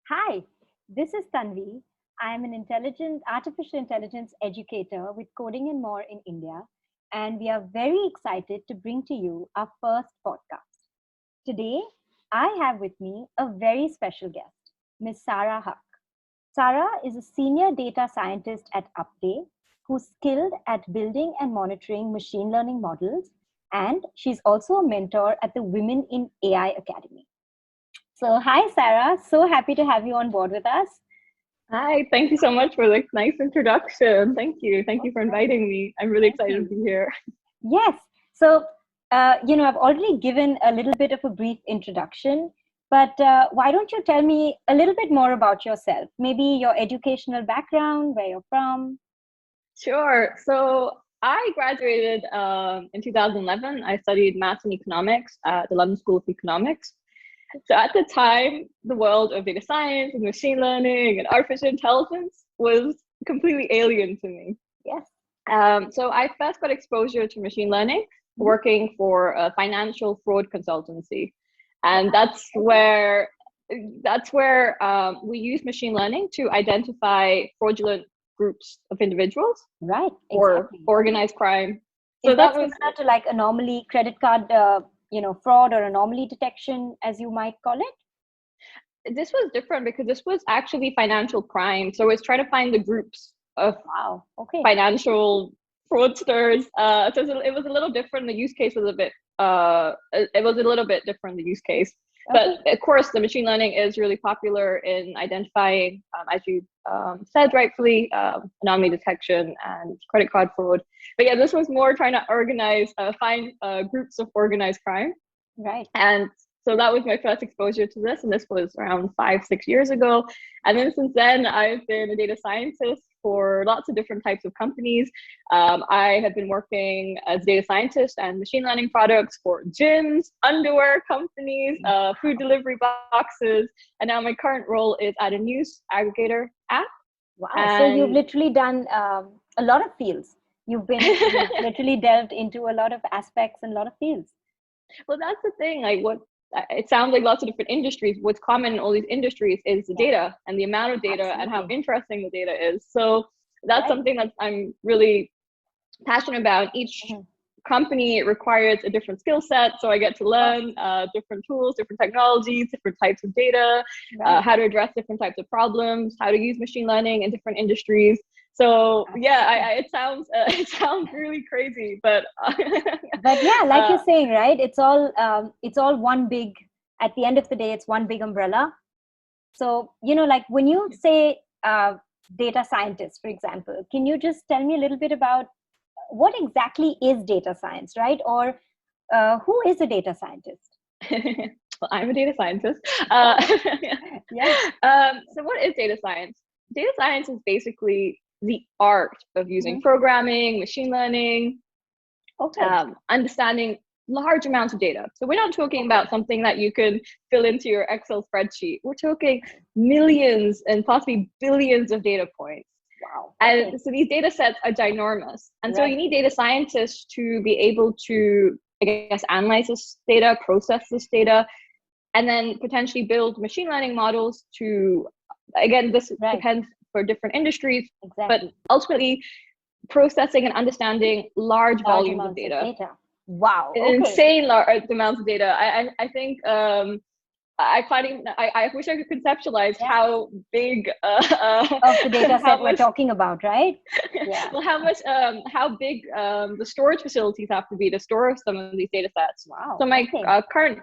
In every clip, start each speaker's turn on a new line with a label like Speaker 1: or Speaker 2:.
Speaker 1: Hi, this is Tanvi. I am an artificial intelligence educator with Coding and More in India, and we are very excited to bring to you our first podcast. Today, I have with me a very special guest, Ms. Sarah Haq. Sarah is a senior data scientist at Upday who's skilled at building and monitoring machine learning models, and she's also a mentor at the Women in AI Academy. So, hi, Sarah. So happy to have you on board with us.
Speaker 2: Hi, thank you so much for the nice introduction. Thank you. Thank you for inviting me. I'm really
Speaker 1: Thank
Speaker 2: excited to
Speaker 1: you.
Speaker 2: be here.
Speaker 1: Yes. So, I've already given a little bit of a brief introduction, but why don't you tell me a little bit more about yourself? Maybe your educational background, where you're from.
Speaker 2: Sure. So I graduated in 2011. I studied maths and economics at the London School of Economics. So at the time, the world of data science and machine learning and artificial intelligence was completely alien to me.
Speaker 1: Yes.
Speaker 2: So I first got exposure to machine learning working for a financial fraud consultancy, and that's where we use machine learning to identify fraudulent groups of individuals
Speaker 1: Right.
Speaker 2: or
Speaker 1: Exactly.
Speaker 2: organized crime.
Speaker 1: Is
Speaker 2: So
Speaker 1: that
Speaker 2: that was
Speaker 1: similar to like anomaly, credit card, fraud or anomaly detection, as you might call it?
Speaker 2: this was different because this was actually financial crime. So it's trying to find the groups of
Speaker 1: Wow. Okay.
Speaker 2: financial fraudsters. So it was a little different. The use case was a bit it was a little bit different, the use case.
Speaker 1: Okay.
Speaker 2: But of course, the machine learning is really popular in identifying, as you said rightfully, anomaly detection and credit card fraud. But yeah, this was more trying to find groups of organized crime.
Speaker 1: Right.
Speaker 2: And so that was my first exposure to this. And this was around 5, 6 years ago. And then since then, I've been a data scientist for lots of different types of companies. I have been working as data scientist and machine learning products for gyms, underwear companies, food delivery boxes. And now my current role is at a news aggregator app.
Speaker 1: Wow. So you've
Speaker 2: And
Speaker 1: literally done a lot of fields. You've literally delved into a lot of aspects and a lot of fields.
Speaker 2: well, that's the thing. Like, what it sounds like lots of different industries. What's common in all these industries is the
Speaker 1: Yeah,
Speaker 2: data and the amount of data and how
Speaker 1: absolutely.
Speaker 2: interesting the data is. So that's
Speaker 1: Right.
Speaker 2: something that I'm really passionate about. Each
Speaker 1: Mhm.
Speaker 2: company requires a different skill set, so I get to
Speaker 1: Of course.
Speaker 2: learn different tools, different technologies, different types of data,
Speaker 1: Right.
Speaker 2: how to address different types of problems, how to use machine learning in different industries. So yeah,
Speaker 1: Absolutely.
Speaker 2: it sounds it sounds really crazy, but
Speaker 1: But yeah, like
Speaker 2: uh,
Speaker 1: you're saying, right? It's all one big. At the end of the day, it's one big umbrella. So like when you say data scientist, for example, can you just tell me a little bit about what exactly is data science, right? Or who is a data scientist?
Speaker 2: well, I'm a data scientist.
Speaker 1: Okay. Yeah.
Speaker 2: So what is data science? Data science is basically the art of using
Speaker 1: Mhm.
Speaker 2: programming, machine learning,
Speaker 1: Okay.
Speaker 2: understanding large amounts of data. So we're not talking
Speaker 1: Okay.
Speaker 2: about something that you can fill into your Excel spreadsheet. We're talking millions and possibly billions of data points.
Speaker 1: Wow. Okay.
Speaker 2: And so these data sets are ginormous. And so you
Speaker 1: Right.
Speaker 2: need data scientists to be able to, I guess, analyze this data, process this data, and then potentially build machine learning models to, again, this
Speaker 1: Right.
Speaker 2: depends for different industries, but
Speaker 1: Exactly.
Speaker 2: ultimately processing and understanding large
Speaker 1: Large
Speaker 2: volumes of
Speaker 1: amounts of
Speaker 2: data,
Speaker 1: data. Wow. Okay.
Speaker 2: insane large amounts of data. I think I wish I could conceptualize
Speaker 1: Yeah.
Speaker 2: how big
Speaker 1: Of the data
Speaker 2: how
Speaker 1: set we're
Speaker 2: much
Speaker 1: talking about, right? Yeah.
Speaker 2: well how big the storage facilities have to be to store some of these data sets. So
Speaker 1: Wow.
Speaker 2: my
Speaker 1: Okay.
Speaker 2: current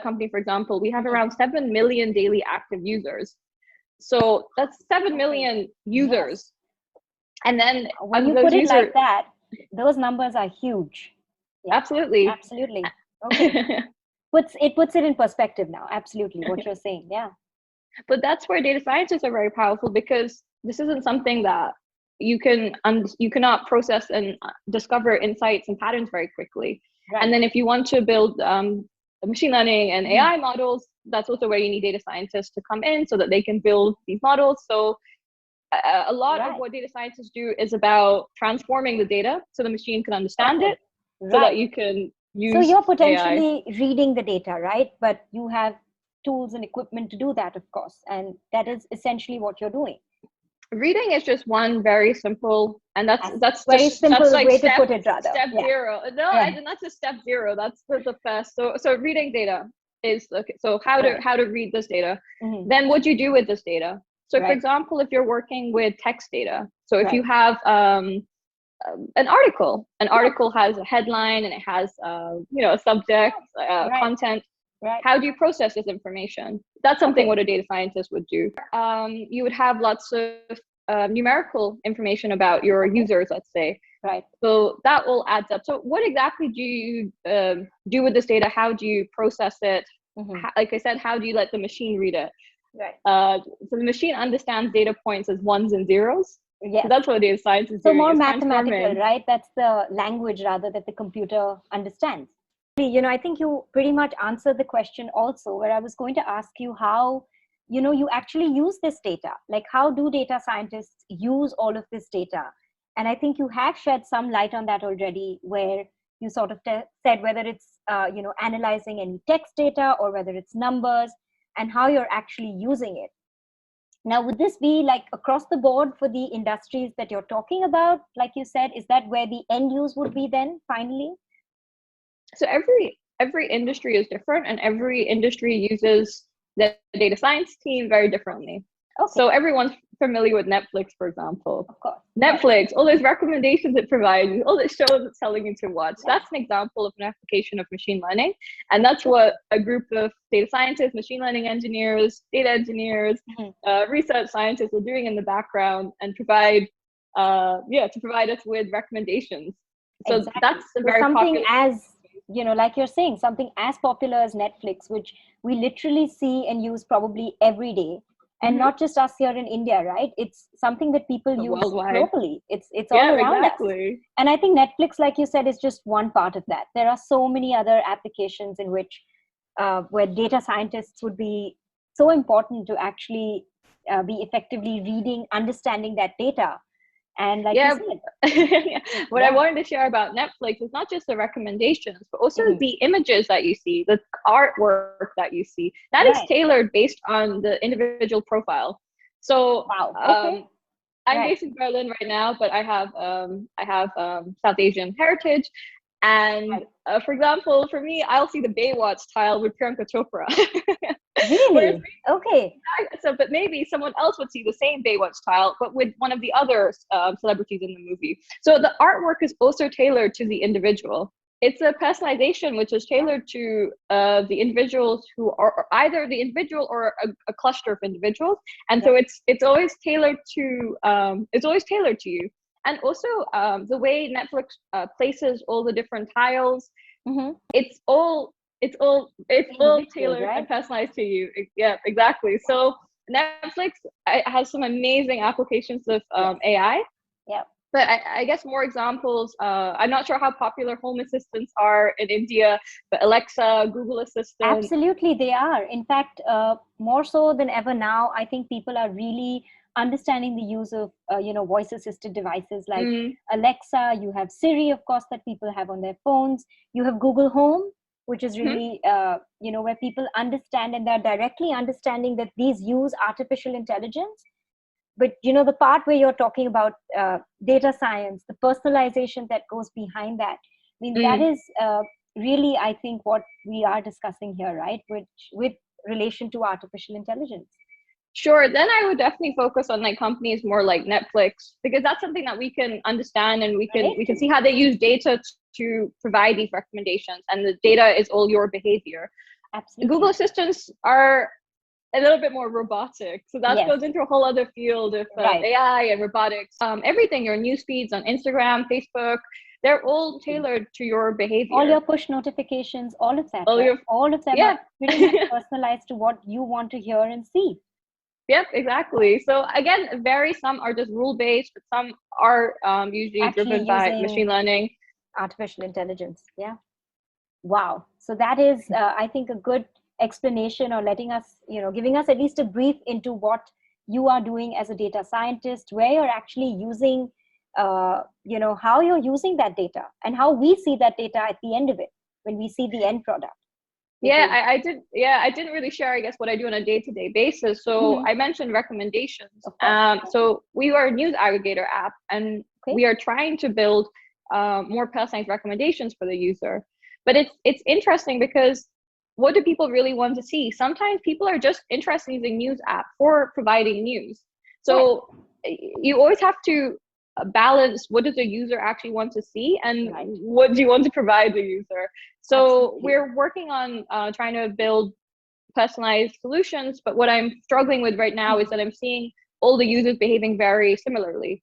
Speaker 2: company, for example, we have
Speaker 1: Mhm.
Speaker 2: around 7 million daily active users. So that's 7
Speaker 1: Okay.
Speaker 2: million
Speaker 1: Yes.
Speaker 2: users. And then
Speaker 1: When you
Speaker 2: those
Speaker 1: put it like
Speaker 2: users,
Speaker 1: that, those numbers are huge. Yeah.
Speaker 2: absolutely.
Speaker 1: Absolutely. Okay. Puts it in perspective now. Absolutely. What you're saying. Yeah.
Speaker 2: But that's where data scientists are very powerful, because this isn't something that you cannot process and discover insights and patterns very quickly. And
Speaker 1: Right.
Speaker 2: then if you want to build machine learning and
Speaker 1: Mhm.
Speaker 2: AI models, that's also where you need data scientists to come in so that they can build these models. So a lot of
Speaker 1: Right.
Speaker 2: what data scientists do is about transforming the data so the machine can understand
Speaker 1: Okay.
Speaker 2: it, so that
Speaker 1: Right.
Speaker 2: you can
Speaker 1: So
Speaker 2: use
Speaker 1: you're
Speaker 2: AI.
Speaker 1: potentially reading the data, right? But you have tools and equipment to do that, of course. And that is essentially what you're doing.
Speaker 2: Reading is just one very simple, and that's
Speaker 1: very
Speaker 2: just
Speaker 1: simple
Speaker 2: that's like
Speaker 1: way to put it, rather.
Speaker 2: step zero. No,
Speaker 1: right.
Speaker 2: that's just step zero. That's the first. So reading data is okay. So how to read this data.
Speaker 1: Mm-hmm.
Speaker 2: Then what you do with this data. So
Speaker 1: right.
Speaker 2: for example, if you're working with text data, so if you have an article has a headline and it has a subject, content.
Speaker 1: Right.
Speaker 2: How do you process this information? That's something what a data scientist would do. You would have lots of numerical information about your users, let's say.
Speaker 1: Right.
Speaker 2: So that all adds up. So what exactly do you do with this data? How do you process it?
Speaker 1: Mm-hmm.
Speaker 2: Like I said, how do you let the machine read it?
Speaker 1: Right.
Speaker 2: So the machine understands data points as ones and zeros.
Speaker 1: Yes.
Speaker 2: So that's what data science is
Speaker 1: so
Speaker 2: doing.
Speaker 1: More mathematical, right? That's the language rather that the computer understands. I think you pretty much answered the question also, where I was going to ask you how, you actually use this data. Like, how do data scientists use all of this data? And I think you have shed some light on that already, where you sort of said whether it's, analyzing any text data or whether it's numbers, and how you're actually using it. Now, would this be like across the board for the industries that you're talking about? Like you said, is that where the end use would be then finally?
Speaker 2: So every industry is different, and every industry uses the data science team very differently. Okay. So everyone's familiar with Netflix, for example.
Speaker 1: Of course.
Speaker 2: Netflix, all those recommendations it provides, all the shows it's telling you to watch. That's an example of an application of machine learning. And that's what a group of data scientists, machine learning engineers, data engineers, research scientists are doing in the background, and provide us with recommendations. So that's a very
Speaker 1: something
Speaker 2: popular,
Speaker 1: as, like you're saying, something as popular as Netflix, which we literally see and use probably every day. And not just us here in India, right? It's something that people use
Speaker 2: worldwide.
Speaker 1: Globally. It's all around us. And I think Netflix, like you said, is just one part of that. There are so many other applications in which where data scientists would be so important to actually be effectively reading, understanding that data. And like you
Speaker 2: said, what I wanted to share about Netflix is not just the recommendations, but also the images that you see, the artwork that you see. That is tailored based on the individual profile. So I'm based in Berlin right now, but I have South Asian heritage. And for example, for me, I'll see the Baywatch tile with Priyanka Chopra.
Speaker 1: Really? Okay.
Speaker 2: So, but maybe someone else would see the same Baywatch tile, but with one of the other celebrities in the movie. So the artwork is also tailored to the individual. It's a personalization which is tailored to the individuals who are either the individual or a cluster of individuals, and so it's always tailored to you. And also the way Netflix places all the different tiles, it's all tailored and personalized to you. Yeah, exactly. So Netflix has some amazing applications of AI.
Speaker 1: Yeah.
Speaker 2: But I guess more examples. I'm not sure how popular home assistants are in India, but Alexa, Google Assistant.
Speaker 1: Absolutely, they are. In fact, more so than ever now, I think people are really understanding the use of voice-assisted devices like Alexa. You have Siri, of course, that people have on their phones. You have Google Home, which is really where people understand, and they're directly understanding that these use artificial intelligence. But the part where you're talking about data science, the personalization that goes behind that, I mean, that is really, I think, what we are discussing here, right? With relation to artificial intelligence.
Speaker 2: Sure. Then I would definitely focus on like companies more like Netflix, because that's something that we can understand, and we can see how they use data to provide these recommendations, and the data is all your behavior.
Speaker 1: Absolutely.
Speaker 2: Google Assistants are a little bit more robotic, so that goes into a whole other field of AI and robotics. Everything, your news feeds on Instagram, Facebook, they're all tailored to your behavior.
Speaker 1: All your push notifications, all of that. All of them are pretty much personalized to what you want to hear and see.
Speaker 2: Yep, exactly. So again, some are just rule-based, but some are usually actually driven by machine learning.
Speaker 1: Artificial intelligence, yeah. Wow. So that is, I think, a good explanation, or letting us, giving us at least a brief into what you are doing as a data scientist, where you're actually using, how you're using that data, and how we see that data at the end of it, when we see the end product.
Speaker 2: Yeah, I did. Yeah, I didn't really share, I guess, what I do on a day-to-day basis. So
Speaker 1: Mm-hmm.
Speaker 2: I mentioned recommendations.
Speaker 1: Of course.
Speaker 2: So we are a news aggregator app, and
Speaker 1: Okay.
Speaker 2: we are trying to build more personalized recommendations for the user. But it's interesting because what do people really want to see? Sometimes people are just interested in using news app for providing news.
Speaker 1: Right.
Speaker 2: So you always have to balance what does the user actually want to see and
Speaker 1: Right.
Speaker 2: what do you want to provide the user. So
Speaker 1: Absolutely.
Speaker 2: we're working on trying to build personalized solutions, but what I'm struggling with right now is that I'm seeing all the users behaving very similarly.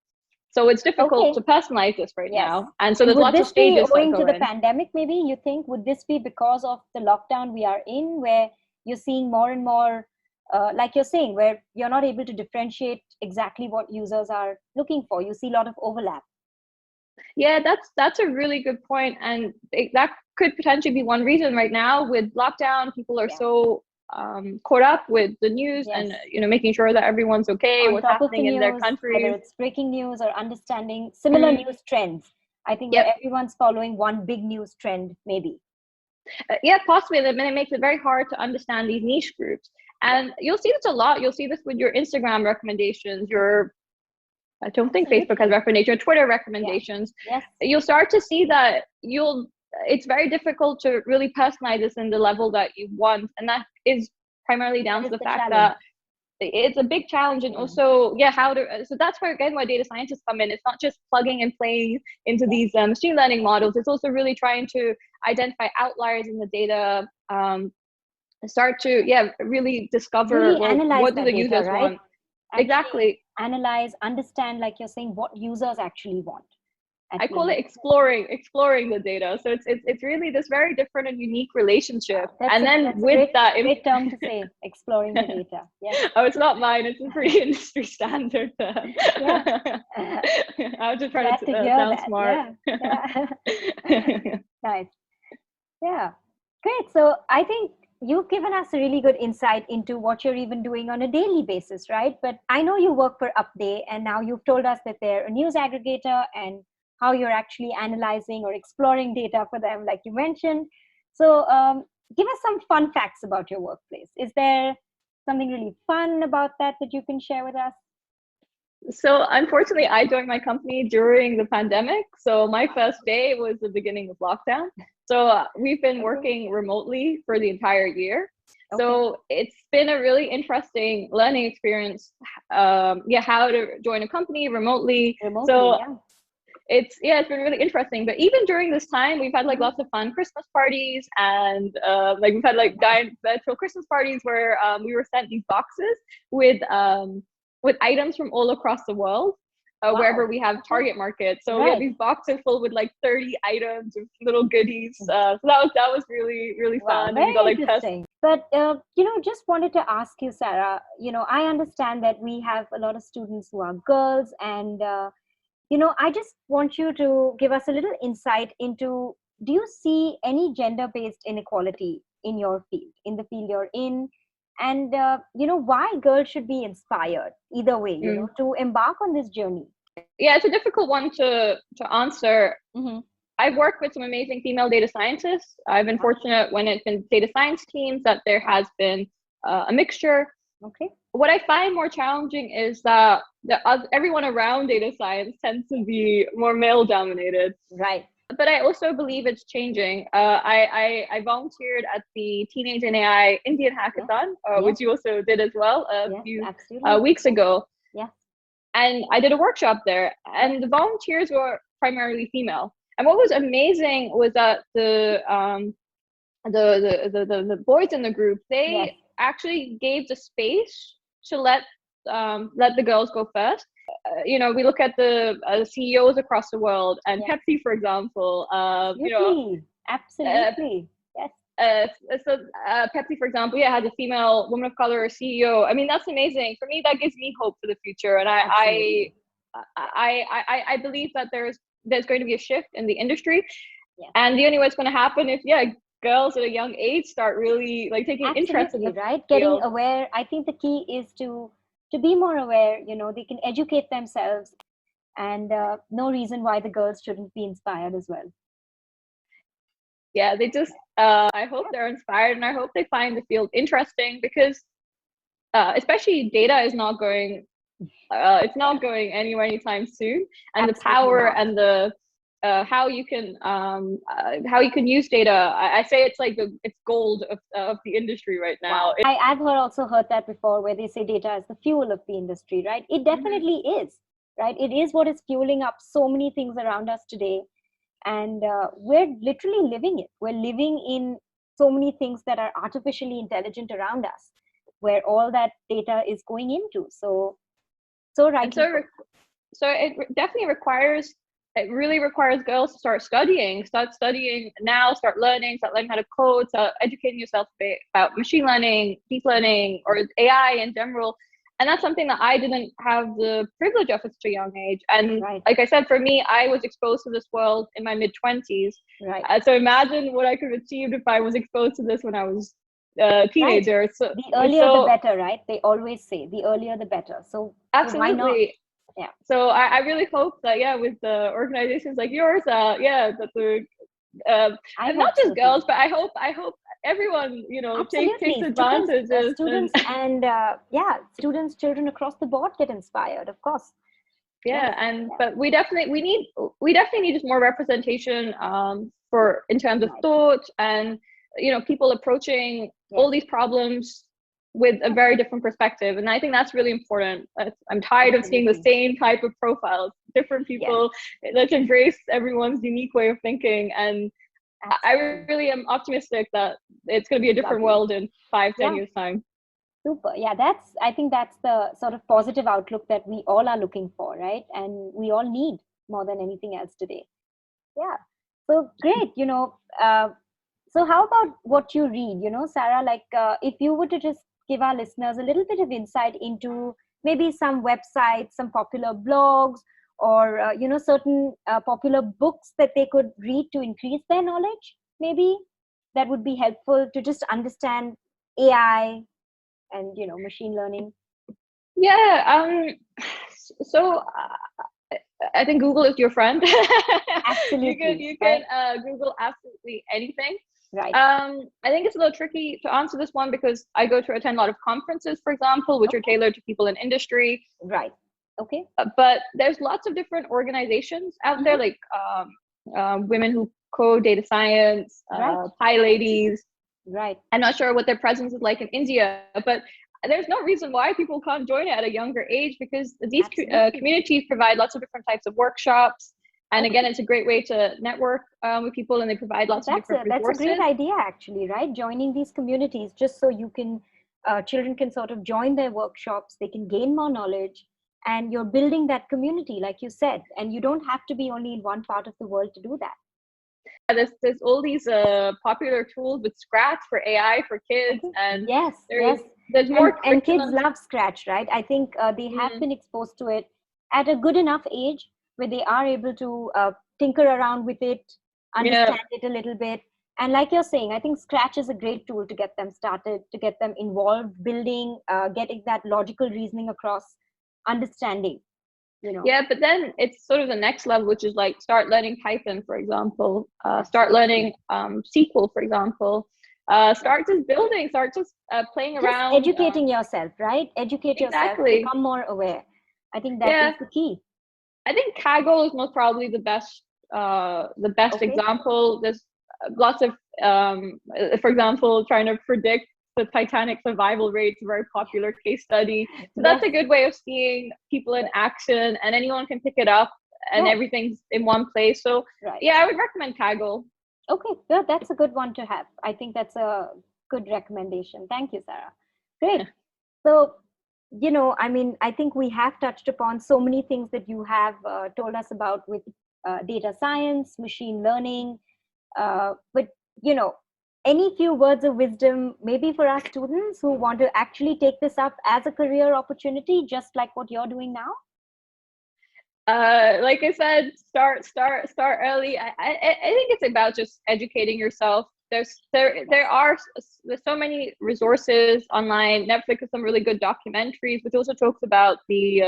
Speaker 2: So it's difficult
Speaker 1: Okay.
Speaker 2: to personalize this right
Speaker 1: Yes.
Speaker 2: now. And so
Speaker 1: And
Speaker 2: there's
Speaker 1: would
Speaker 2: lots of
Speaker 1: this be
Speaker 2: stages that
Speaker 1: owing to
Speaker 2: go
Speaker 1: the
Speaker 2: in.
Speaker 1: pandemic, maybe you think? Would this be because of the lockdown we are in, where you're seeing more and more, like you're saying, where you're not able to differentiate exactly what users are looking for? You see a lot of overlap.
Speaker 2: Yeah, that's a really good point, and that could potentially be one reason right now with lockdown. People are
Speaker 1: Yeah.
Speaker 2: so caught up with the news and
Speaker 1: Yes.
Speaker 2: making sure that everyone's okay,
Speaker 1: On
Speaker 2: what's
Speaker 1: top of the
Speaker 2: happening in their
Speaker 1: news, whether
Speaker 2: countries.
Speaker 1: it's breaking news or understanding similar
Speaker 2: Mm,
Speaker 1: news trends, I think where
Speaker 2: yep.
Speaker 1: everyone's following one big news trend, maybe.
Speaker 2: Yeah, possibly. And then it makes it very hard to understand these niche groups.
Speaker 1: Yeah.
Speaker 2: And you'll see this a lot. You'll see this with your Instagram recommendations, your I don't think Facebook has
Speaker 1: Absolutely.
Speaker 2: recommendation, Twitter
Speaker 1: Yeah.
Speaker 2: recommendations.
Speaker 1: Yes.
Speaker 2: You'll start to see that it's very difficult to really personalize this in the level that you want. And that is primarily down
Speaker 1: That
Speaker 2: to
Speaker 1: is
Speaker 2: the
Speaker 1: the
Speaker 2: fact
Speaker 1: challenge.
Speaker 2: that it's a big challenge. And
Speaker 1: Mm.
Speaker 2: also, yeah, so that's where, again, why data scientists come in. It's not just plugging and playing into
Speaker 1: Yeah.
Speaker 2: these machine learning models. It's also really trying to identify outliers in the data, start to, yeah, really discover,
Speaker 1: Really
Speaker 2: well,
Speaker 1: analyze
Speaker 2: what do
Speaker 1: that
Speaker 2: the
Speaker 1: data,
Speaker 2: users
Speaker 1: right?
Speaker 2: want?
Speaker 1: Actually
Speaker 2: Exactly.
Speaker 1: analyze, understand, like you're saying, what users actually want at
Speaker 2: I
Speaker 1: the
Speaker 2: call
Speaker 1: end
Speaker 2: it
Speaker 1: of the day.
Speaker 2: exploring the data. So it's really this very different and unique relationship. And then
Speaker 1: That's a
Speaker 2: with
Speaker 1: great
Speaker 2: that,
Speaker 1: great term to say, exploring the data. Yes.
Speaker 2: oh, it's not mine. It's a pretty industry standard term.
Speaker 1: Yeah.
Speaker 2: I was just trying
Speaker 1: Glad to
Speaker 2: to
Speaker 1: hear
Speaker 2: sound
Speaker 1: that.
Speaker 2: smart.
Speaker 1: Yeah. Yeah. Nice. Yeah. Great. So I think you've given us a really good insight into what you're even doing on a daily basis, right? But I know you work for Upday, and now you've told us that they're a news aggregator and how you're actually analyzing or exploring data for them, like you mentioned. So give us some fun facts about your workplace. Is there something really fun about that you can share with us?
Speaker 2: So unfortunately, I joined my company during the pandemic. So my first day was the beginning of lockdown. So we've been
Speaker 1: Okay.
Speaker 2: working remotely for the entire year.
Speaker 1: Okay.
Speaker 2: So it's been a really interesting learning experience. Yeah, how to join a company remotely.
Speaker 1: Remotely,
Speaker 2: So
Speaker 1: yeah.
Speaker 2: it's been really interesting. But even during this time, we've had like
Speaker 1: Mhm.
Speaker 2: lots of fun Christmas parties, and like we've had like giant virtual Christmas parties where we were sent these boxes with items from all across the world. Wherever
Speaker 1: Wow.
Speaker 2: we have
Speaker 1: Okay.
Speaker 2: target market, so we had
Speaker 1: Right.
Speaker 2: these boxes full with like 30 items of little goodies. So that was really
Speaker 1: Wow,
Speaker 2: fun, and we
Speaker 1: very
Speaker 2: got like test.
Speaker 1: interesting. But just wanted to ask you, Sarah. I understand that we have a lot of students who are girls, and I just want you to give us a little insight into: do you see any gender-based inequality in your field, in the field you're in, and why girls should be inspired either way,
Speaker 2: Mm.
Speaker 1: to embark on this journey?
Speaker 2: Yeah, it's a difficult one to answer.
Speaker 1: Mm-hmm.
Speaker 2: I've worked with some amazing female data scientists. I've been
Speaker 1: Yeah.
Speaker 2: fortunate when it's been data science teams that there has been a mixture.
Speaker 1: Okay.
Speaker 2: What I find more challenging is that everyone around data science tends to be more male dominated.
Speaker 1: Right.
Speaker 2: But I also believe it's changing. I volunteered at the Teenage and AI Indian
Speaker 1: Yes.
Speaker 2: Hackathon,
Speaker 1: Yes.
Speaker 2: which you also did as well a
Speaker 1: Yes.
Speaker 2: few
Speaker 1: Absolutely.
Speaker 2: weeks ago.
Speaker 1: Yes.
Speaker 2: And I did a workshop there,
Speaker 1: Yes.
Speaker 2: and the volunteers were primarily female. And what was amazing was that the boys in the group,
Speaker 1: Yes.
Speaker 2: they actually gave the space to let the girls go first. We look at the CEOs across the world, and
Speaker 1: Yes.
Speaker 2: Pepsi, for example.
Speaker 1: Absolutely.
Speaker 2: Uh,
Speaker 1: Absolutely. Yes.
Speaker 2: uh, so Pepsi, for example, yeah, has a female woman of color CEO. I mean, that's amazing. For me, that gives me hope for the future, and
Speaker 1: Absolutely.
Speaker 2: I believe that there's going to be a shift in the industry,
Speaker 1: Yes.
Speaker 2: and the only way it's going to happen is, yeah, girls at a young age start really like taking interest in
Speaker 1: Absolutely,
Speaker 2: the
Speaker 1: right? Getting
Speaker 2: field.
Speaker 1: aware. I think the key is to be more aware. They can educate themselves, and no reason why the girls shouldn't be inspired as well.
Speaker 2: yeah, they just, I hope they're inspired, and I hope they find the field interesting, because especially data is not going, it's not going anywhere anytime soon. And
Speaker 1: Absolutely
Speaker 2: the power
Speaker 1: not.
Speaker 2: and the how you can use data. I say it's like it's gold of the industry right now.
Speaker 1: Wow. I've also heard that before, where they say data is the fuel of the industry, right? It definitely is, right? It is what is fueling up so many things around us today. And we're literally living it. We're living in so many things that are artificially intelligent around us, where all that data is going into. So
Speaker 2: And
Speaker 1: rightly put.
Speaker 2: so it definitely requires, it really requires girls to start studying now, start learning how to code, start educating yourself about machine learning, deep learning, or AI in general. And that's something that I didn't have the privilege of at such a young age. And
Speaker 1: Right.
Speaker 2: like I said, for me, I was exposed to this world in my mid-20s.
Speaker 1: Right.
Speaker 2: So imagine what I could have achieved if I was exposed to this when I was a teenager.
Speaker 1: Right.
Speaker 2: So,
Speaker 1: The earlier the better, right? They always say the earlier the better. So why not?
Speaker 2: absolutely.
Speaker 1: Yeah.
Speaker 2: So I really hope that, yeah, with the organizations like yours, yeah, that the
Speaker 1: I
Speaker 2: and
Speaker 1: hope
Speaker 2: not just
Speaker 1: so too.
Speaker 2: girls, but I hope everyone, takes
Speaker 1: Absolutely.
Speaker 2: advantages. And
Speaker 1: Students and yeah, students, children across the board get inspired, of course. Yes.
Speaker 2: yeah, but we definitely need just more representation, for in terms of
Speaker 1: Right.
Speaker 2: thought, and people approaching
Speaker 1: Yes.
Speaker 2: all these problems with a very different perspective. And I think that's really important. I'm tired of seeing the
Speaker 1: Absolutely.
Speaker 2: same type of profiles, different
Speaker 1: Yes.
Speaker 2: people. Let's embrace everyone's unique way of thinking. And I
Speaker 1: Absolutely.
Speaker 2: really am optimistic that it's going to be a different
Speaker 1: Lovely.
Speaker 2: world in 5, 10
Speaker 1: Yeah.
Speaker 2: years time.
Speaker 1: Super. Yeah, I think that's the sort of positive outlook that we all are looking for, right? And we all need more than anything else today. Yeah. So great. So how about what you read, Sarah, like if you were to just give our listeners a little bit of insight into maybe some websites, some popular blogs, or, certain popular books that they could read to increase their knowledge, maybe that would be helpful to just understand AI and, machine learning.
Speaker 2: Yeah. So I think Google is your friend. You can
Speaker 1: Absolutely.
Speaker 2: you can
Speaker 1: Right.
Speaker 2: Google absolutely anything.
Speaker 1: Right.
Speaker 2: I think it's a little tricky to answer this one, because I go to attend a lot of conferences, for example, which are
Speaker 1: Okay.
Speaker 2: tailored to people in industry.
Speaker 1: Right. Okay.
Speaker 2: But there's lots of different organizations out there,
Speaker 1: Mm-hmm.
Speaker 2: like women who code, data science,
Speaker 1: Right.
Speaker 2: Pi ladies.
Speaker 1: Right.
Speaker 2: I'm not sure what their presence is like in India, but there's no reason why people can't join it at a younger age, because these
Speaker 1: Absolutely.
Speaker 2: communities provide lots of different types of workshops. And
Speaker 1: Okay.
Speaker 2: again, it's a great way to network with people, and they provide lots of different
Speaker 1: That's a great
Speaker 2: resources.
Speaker 1: idea, actually, right? Joining these communities just so you can children can sort of join their workshops, they can gain more knowledge, and you're building that community, like you said, and you don't have to be only in one part of the world to do that.
Speaker 2: There's all these popular tools with Scratch for AI for kids,
Speaker 1: Okay.
Speaker 2: and
Speaker 1: Yes.
Speaker 2: there's
Speaker 1: Yes.
Speaker 2: there's more
Speaker 1: And kids
Speaker 2: curriculums.
Speaker 1: love Scratch, right? I think they have
Speaker 2: Mm,
Speaker 1: been exposed to it at a good enough age where they are able to tinker around with it,
Speaker 2: yeah,
Speaker 1: understand it a little bit. And like you're saying, I think Scratch is a great tool to get them started, to get them involved, building, getting that logical reasoning across, understanding, you know.
Speaker 2: yeah, but then it's sort of the next level, which is like start learning Python, for example, start
Speaker 1: Absolutely.
Speaker 2: learning SQL, for example, start just building, start just playing
Speaker 1: Just
Speaker 2: around.
Speaker 1: educating yourself, right? Educate yourself,
Speaker 2: Exactly.
Speaker 1: become more aware. I think that
Speaker 2: Yeah,
Speaker 1: is the key.
Speaker 2: I think Kaggle is most probably the best
Speaker 1: Okay.
Speaker 2: example. There's lots of, for example, trying to predict the Titanic survival rate is a very popular case study. So that's
Speaker 1: Yes.
Speaker 2: a good way of seeing people in action, and anyone can pick it up, and
Speaker 1: Right.
Speaker 2: everything's in one place. So
Speaker 1: Right.
Speaker 2: yeah, I would recommend Kaggle.
Speaker 1: Okay. Yeah, that's a good one to have. I think that's a good recommendation. Thank you, Sarah. Great. So, I mean, I think we have touched upon so many things that you have told us about with data science, machine learning. But, you know, any few words of wisdom, maybe for our students who want to actually take this up as a career opportunity, just like what you're doing now?
Speaker 2: Like I said, start early. I think it's about just educating yourself. There's so many resources online. Netflix has some really good documentaries, which also talks about the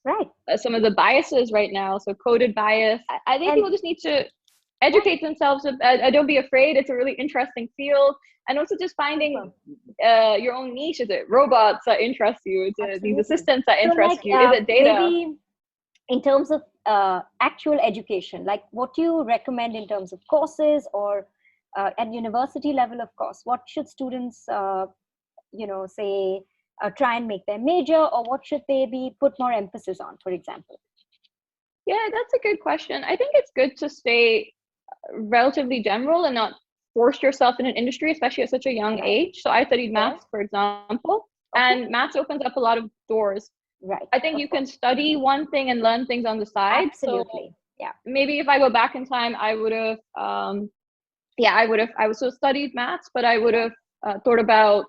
Speaker 1: Right.
Speaker 2: some of the biases right now. So coded bias. I think
Speaker 1: And
Speaker 2: people just need to educate themselves. Don't be afraid. It's a really interesting field. And also just finding your own niche. Is it robots that interest you? Is it these assistants that interest you? Is it data?
Speaker 1: Maybe in terms of actual education, like what do you recommend in terms of courses, or at university level, of course, what should students, say, try and make their major, or what should they be put more emphasis on, for example?
Speaker 2: Yeah, that's a good question. I think it's good to stay relatively general and not force yourself in an industry, especially at such a young age. So I studied maths, for example, and maths opens up a lot of doors.
Speaker 1: Right.
Speaker 2: I think you can study one thing and learn things on the side.
Speaker 1: Absolutely.
Speaker 2: So maybe if I go back in time, I would have, I also studied maths, but I would have thought about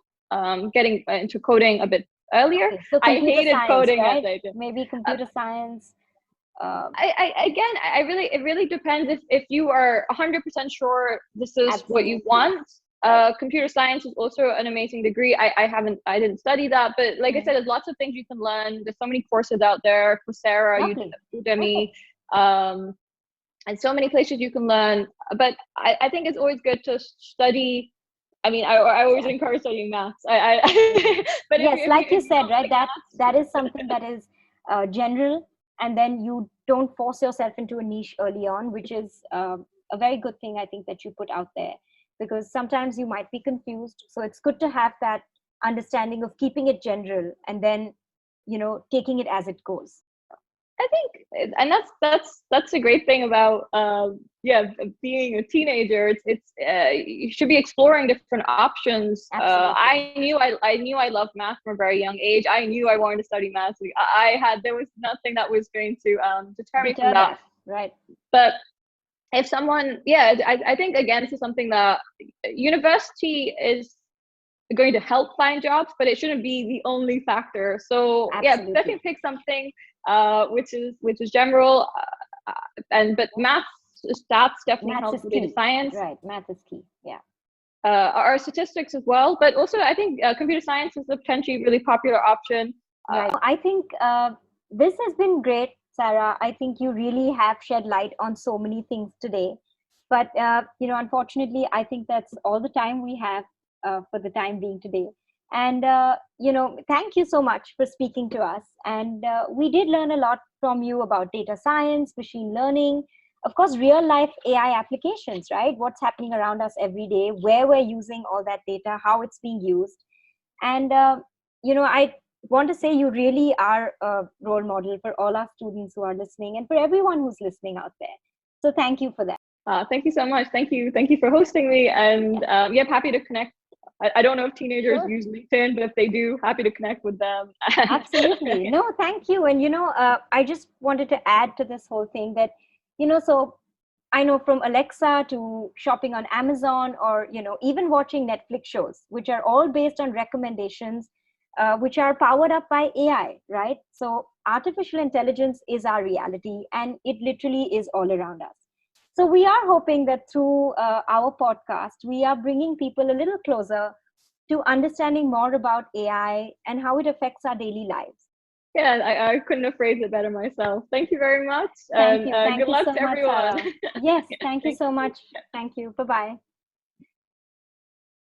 Speaker 2: getting into coding a bit earlier.
Speaker 1: Okay. So
Speaker 2: I hated
Speaker 1: science,
Speaker 2: coding
Speaker 1: right?
Speaker 2: at the age.
Speaker 1: Maybe computer science.
Speaker 2: It really depends. If you are 100% sure this is what you want. Computer science is also an amazing degree. I didn't study that, but like I said, there's lots of things you can learn. There's so many courses out there, Coursera, Udemy, and so many places you can learn. But I think it's always good to study. I mean, I always encourage studying maths.
Speaker 1: But yes, like you said, right? That is something that is general, and then you don't force yourself into a niche early on, which is a very good thing, I think, that you put out there, because sometimes you might be confused. So it's good to have that understanding of keeping it general and then, taking it as it goes.
Speaker 2: I think, and that's a great thing about being a teenager. It's you should be exploring different options. I knew I loved math from a very young age. I knew I wanted to study math. There was nothing that was going to deter me from that.
Speaker 1: Right.
Speaker 2: But if someone, I think again, this is something that university is going to help find jobs, but it shouldn't be the only factor. So definitely pick something which is general, but math, stats definitely helps with data science.
Speaker 1: Right, math is key. Yeah.
Speaker 2: Our statistics as well, but also I think computer science is a potentially really popular option.
Speaker 1: Right. I think this has been great, Sarah. I think you really have shed light on so many things today. But unfortunately, I think that's all the time we have for the time being today. And thank you so much for speaking to us. And we did learn a lot from you about data science, machine learning, of course, real life AI applications, right? What's happening around us every day, where we're using all that data, how it's being used. And I want to say you really are a role model for all our students who are listening and for everyone who's listening out there. So thank you for that.
Speaker 2: Thank you so much. Thank you for hosting me. And happy to connect. I don't know if teenagers use LinkedIn, but if they do, happy to connect with them.
Speaker 1: Absolutely. No, thank you. And, I just wanted to add to this whole thing that, so I know from Alexa to shopping on Amazon, or, even watching Netflix shows, which are all based on recommendations, which are powered up by AI, right? So artificial intelligence is our reality, and it literally is all around us. So we are hoping that through our podcast, we are bringing people a little closer to understanding more about AI and how it affects our daily lives.
Speaker 2: Yeah, I couldn't have phrased it better myself. Thank you very much.
Speaker 1: Thank you.
Speaker 2: Good luck to everyone.
Speaker 1: Yes, thank you so much. Thank you. Bye-bye.